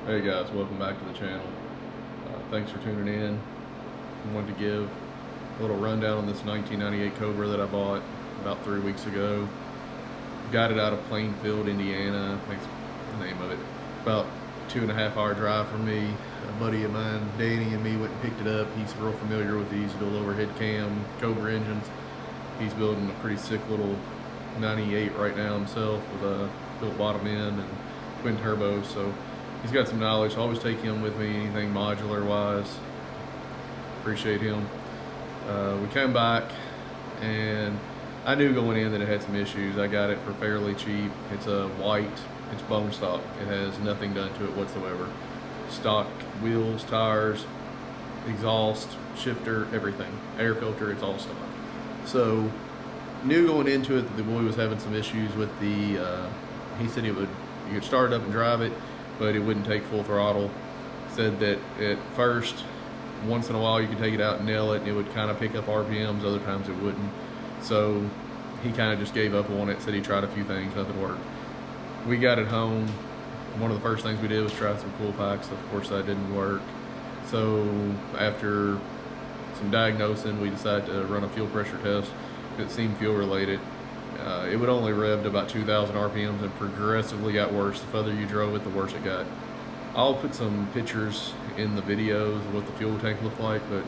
Hey guys, welcome back to the channel. Thanks for tuning in. I wanted to give a little rundown on this 1998 Cobra that I bought about 3 weeks ago. Got it out of Plainfield, Indiana. That's the name of it. About 2.5 hour drive from me. A buddy of mine, Danny, and me went and picked it up. He's real familiar with these dual overhead cam Cobra engines. He's building a pretty sick little 98 right now himself with a built bottom end and twin turbos. So he's got some knowledge. I always take him with me, anything modular wise. Appreciate him. We came back and I knew going in that it had some issues. I got it for fairly cheap. It's a white, it's bone stock. It has nothing done to it whatsoever. Stock wheels, tires, exhaust, shifter, everything. Air filter, it's all stock. So knew going into it that the boy was having some issues with the, he said you could start it up and drive it, but it wouldn't take full throttle. Said that at first, once in a while you could take it out and nail it and it would kind of pick up RPMs, other times it wouldn't. So he kind of just gave up on it, said he tried a few things, nothing worked. We got it home. One of the first things we did was try some cool packs. Of course that didn't work. So after some diagnosing, we decided to run a fuel pressure test. It seemed fuel related. It would only rev to about 2,000 RPMs and progressively got worse. The further you drove it, the worse it got. I'll put some pictures in the videos of what the fuel tank looked like, but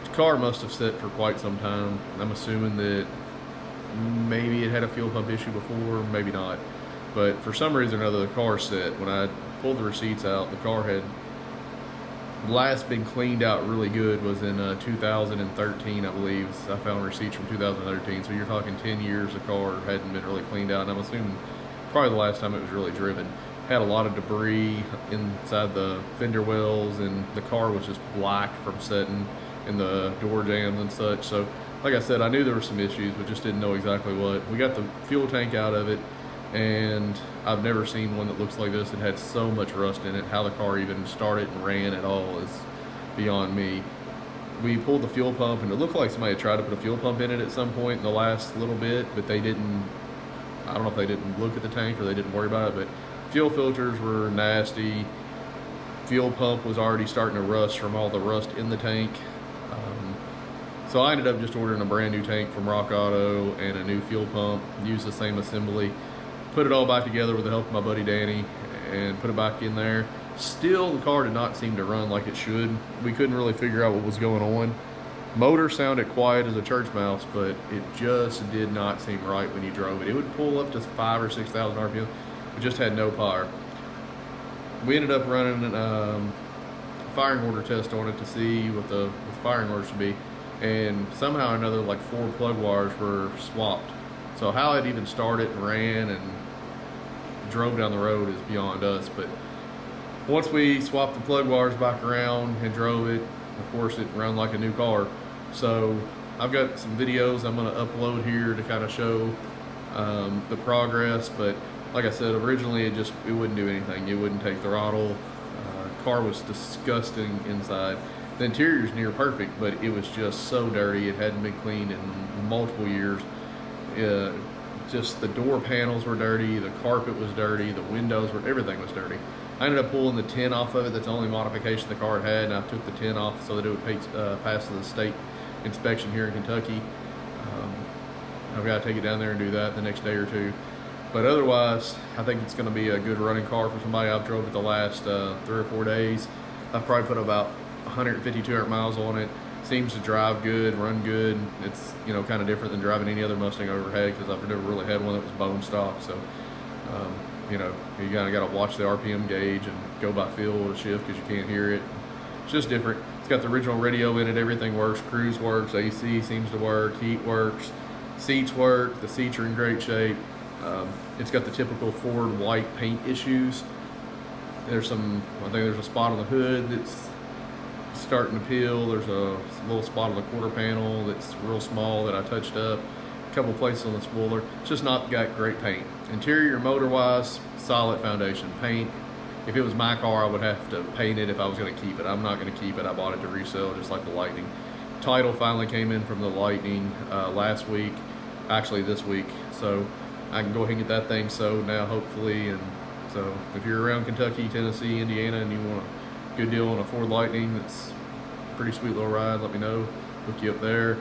the car must have set for quite some time. I'm assuming that maybe it had a fuel pump issue before, maybe not. But for some reason or another, the car set. When I pulled the receipts out, the car had last been cleaned out really good was in 2013, I believe. I found receipts from 2013, so you're talking 10 years the car hadn't been really cleaned out, and I'm assuming probably the last time it was really driven. Had a lot of debris inside the fender wells, and the car was just black from setting in the door jams and such. So like I said, I knew there were some issues, but just didn't know exactly what. We got the fuel tank out of it, and I've never seen one that looks like this. It had so much rust in it. How the car even started and ran at all is beyond me. We pulled the fuel pump, and it looked like somebody had tried to put a fuel pump in it at some point in the last little bit, but they didn't. I don't know if they didn't look at the tank or they didn't worry about it, but fuel filters were nasty. Fuel pump was already starting to rust from all the rust in the tank. So I ended up just ordering a brand new tank from Rock Auto and a new fuel pump, used the same assembly, put it all back together with the help of my buddy Danny and put it back in there. Still, the car did not seem to run like it should. We couldn't really figure out what was going on. Motor sounded quiet as a church mouse, but it just did not seem right when you drove it. It would pull up to 5,000 or 6,000 RPM. It just had no power. We ended up running a firing order test on it to see what the firing order should be, and somehow or another, like 4 plug wires were swapped. So how it even started and ran and drove down the road is beyond us. But once we swapped the plug wires back around and drove it, of course it ran like a new car. So I've got some videos I'm going to upload here to kind of show the progress. But like I said, originally it wouldn't do anything. It wouldn't take throttle. Car was disgusting inside. The interior's near perfect, but it was just so dirty. It hadn't been cleaned in multiple years. Just the door panels were dirty, the carpet was dirty, the windows were, everything was dirty. I ended up pulling the tin off of it. That's the only modification the car had, and I took the tin off so that it would pass the state inspection here in Kentucky. I've got to take it down there and do that the next day or two. But otherwise, I think it's going to be a good running car for somebody. I've drove it the last 3 or 4 days. I've probably put about 150, 200 miles on it. Seems to drive good, run good. It's, you know, kind of different than driving any other Mustang I've ever had, because I've never really had one that was bone stock. So, you know, you kind of got to watch the RPM gauge and go by feel of the shift because you can't hear it. It's just different. It's got the original radio in it. Everything works. Cruise works. AC seems to work. Heat works. Seats work. The seats are in great shape. It's got the typical Ford white paint issues. I think there's a spot on the hood that's starting to peel. There's a little spot on the quarter panel that's real small that I touched up. A couple places on the spoiler. It's just not got great paint. Interior, motor wise, solid foundation. Paint, if it was my car, I would have to paint it if I was going to keep it. I'm not going to keep it. I bought it to resell, just like the Lightning. Title finally came in from the Lightning last week, actually this week. So I can go ahead and get that thing sold now, hopefully, and So if you're around Kentucky, Tennessee, Indiana, and you want a good deal on a Ford Lightning, that's a pretty sweet little ride, let me know. Hook you up there.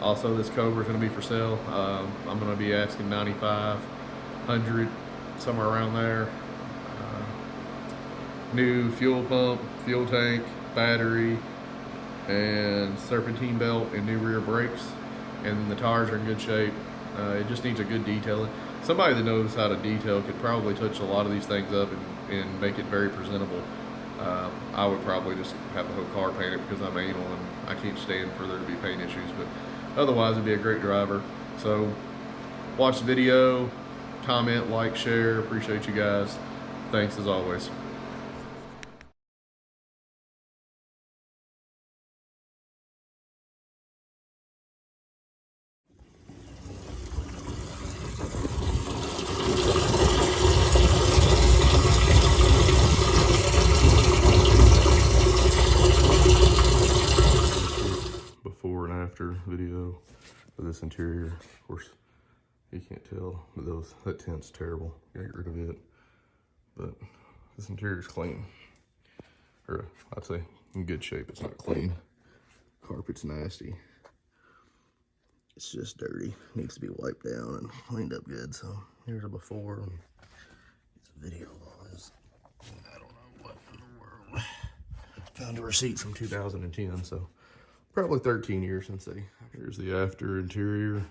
Also, this Cobra is going to be for sale. I'm going to be asking $9,500, somewhere around there. New fuel pump, fuel tank, battery, and serpentine belt, and new rear brakes. And the tires are in good shape. It just needs a good detailing. Somebody that knows how to detail could probably touch a lot of these things up and make it very presentable. I would probably just have the whole car painted because I'm anal and I can't stand for there to be paint issues, but otherwise it'd be a great driver. So watch the video, comment, like, share. Appreciate you guys. Thanks as always. Before and after video of this interior. Of course, you can't tell, but that tint's terrible. Gotta get rid of it. But this interior's clean. Or I'd say in good shape. It's not clean. Carpet's nasty. It's just dirty. Needs to be wiped down and cleaned up good. So here's a before. And it's a video of this. I don't know what in the world. Found a receipt from 2010, so probably 13 years since they. Here's the after interior.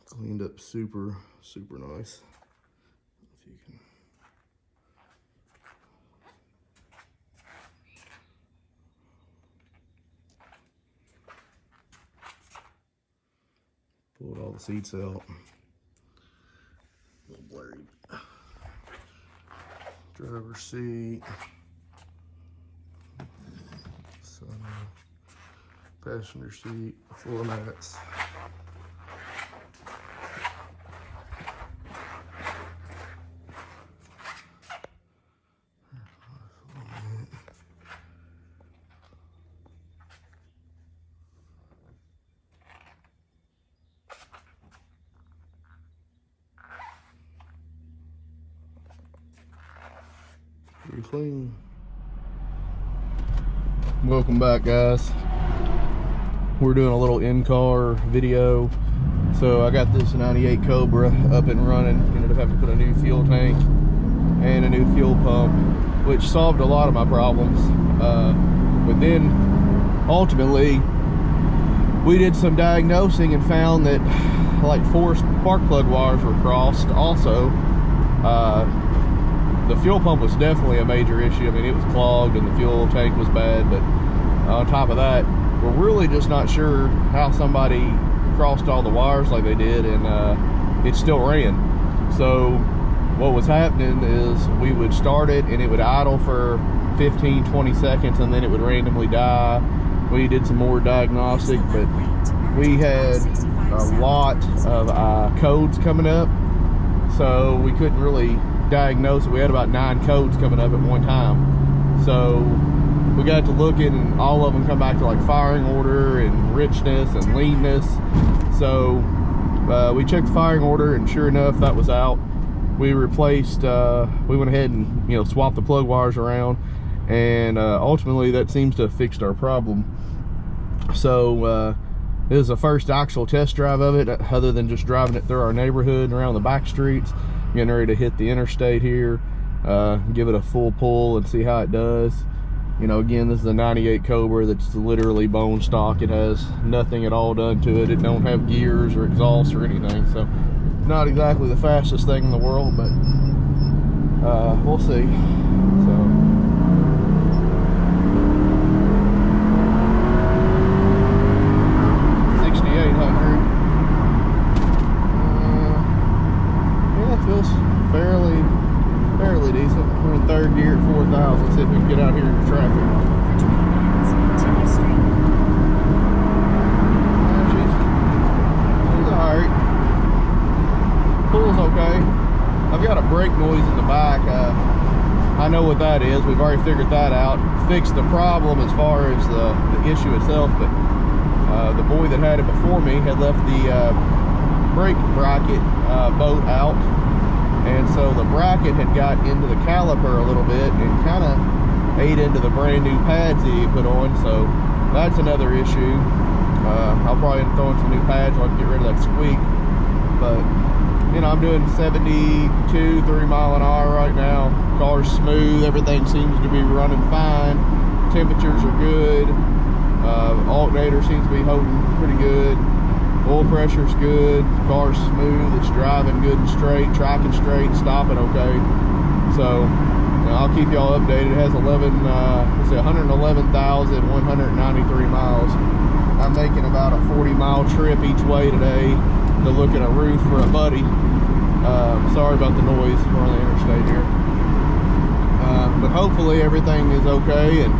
Cleaned up super, super nice. If you can. Pulled all the seats out. A little blurry. Driver's seat. Passenger seat, floor mats. Pretty clean. Welcome back, guys. We're doing a little in-car video. So I got this 98 Cobra up and running. Ended up having to put a new fuel tank and a new fuel pump, which solved a lot of my problems. But then ultimately we did some diagnosing and found that like 4 spark plug wires were crossed. Also, the fuel pump was definitely a major issue. I mean, it was clogged and the fuel tank was bad, but on top of that, we're really just not sure how somebody crossed all the wires like they did, and it still ran. So what was happening is we would start it and it would idle for 15-20 seconds and then it would randomly die. We did some more diagnostic, but we had a lot of codes coming up, so we couldn't really diagnose it. We had about 9 codes coming up at one time, so we got to looking and all of them come back to like firing order and richness and leanness. So we checked the firing order and sure enough that was out. We replaced, we went ahead and swapped the plug wires around, and ultimately that seems to have fixed our problem. So this is the first actual test drive of it, other than just driving it through our neighborhood and around the back streets. Getting ready to hit the interstate here, give it a full pull and see how it does. Again, this is a 98 Cobra that's literally bone stock. It has nothing at all done to it. It don't have gears or exhaust or anything, so not exactly the fastest thing in the world, but we'll see. So 6,800. Yeah, it feels fairly decent. We're in third gear at 4,000. See if we can get out here in the traffic. She's alright. Pull's okay. I've got a brake noise in the back. I know what that is. We've already figured that out. Fixed the problem as far as the issue itself, but the boy that had it before me had left the brake bracket bolt out, and so the bracket had got into the caliper a little bit and kind of ate into the brand new pads that he put on. So that's another issue. I'll probably end up throwing some new pads so I can get rid of that squeak. But you know, I'm doing 72, 3 mile an hour right now. Car's smooth, everything seems to be running fine. Temperatures are good. Alternator seems to be holding pretty good. Oil pressure's good. Car's smooth. It's driving good and straight, tracking straight, stopping okay. So you know, I'll keep y'all updated. It has 111,193 miles. I'm making about a 40-mile trip each way today to look at a roof for a buddy. Sorry about the noise. We're on the interstate here. But hopefully everything is okay and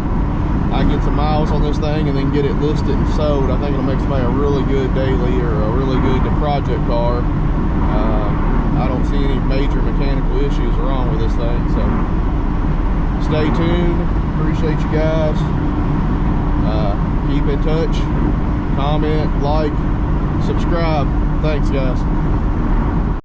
I can get some miles on this thing and then get it listed and sold. I think it'll make somebody a really good daily or a really good project car. I don't see any major mechanical issues wrong with this thing. So stay tuned. Appreciate you guys. Keep in touch. Comment, like, subscribe. Thanks, guys.